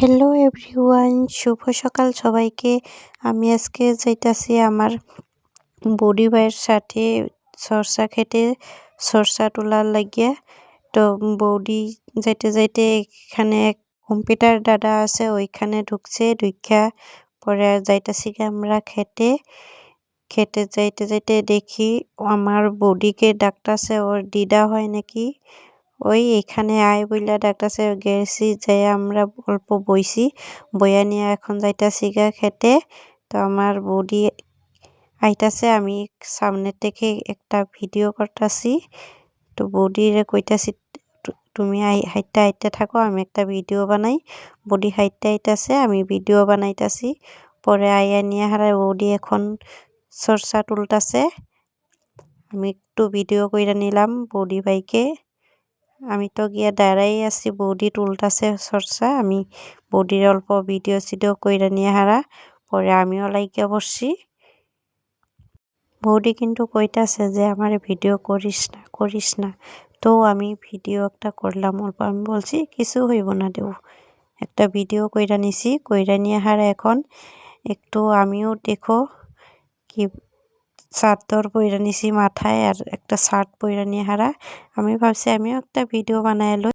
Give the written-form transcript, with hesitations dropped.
Hello everyone, শুভ সকাল সবাইকে। আমি আজকে যাইতাছি আমার বড়ি ভাইয়ের সাথে সরষা খেতে সরষা তোলার লাগিয়া। তো বৌদি যাইতে যাইতে এখানে কম্পিউটার দাদা আছে, ওইখানে ঢুকছে। ঢুকা পরে যাইতাছি আমরা খেতে যাইতে যাইতে দেখি আমার বৌদিকে ডাকতাছে, ওর দিদা হয় নাকি। ওই এখানে আয় বইলা ডাকতাছে, গেছি যাই আমরা অল্প বইছি, বইয়া নিয়ে এখন যাইতাছি গা খেতে। তো আমার বৌদি আইতাছে, আমি সামনে থেকে একটা ভিডিও করতাছি। তো বৌদিরে কইতাছি তুমি হাইটটা হাইটটা থাকো, আমি একটা ভিডিও বানাই। বৌদি হাইটটা আইতাছে, আমি ভিডিও বানাইতাছি। পরে আইয়া নিয়ে হারা বৌদি এখন সরষা তুলতাছে। আমি একটু ভিডিও কইরা নিলাম বৌদি ভাইকে। আমি তো গিয়া দাঁড়াই আছি, বৌদি তুলতাছে সরষা। আমি বৌদির অল্প ভিডিও সিডিও কইরা নিয়ে হারা পরে আমিও লাইগা বসছি। বৌদি কিন্তু কইতাছে যে আমার ভিডিও করিস না। তো আমি ভিডিও একটা করলাম অল্প। আমি বলছি কিছু হইব না, দেও একটা ভিডিও কইরা নিছি। কইরা নিয়ে হারা এখন একটু আমিও দেখো কি চাদর পইরা নিছি মাথায়, আর একটা শার্ট পইরা নিয়ে হারা। আমি ভাবছি আমিও একটা ভিডিও বানায় লই।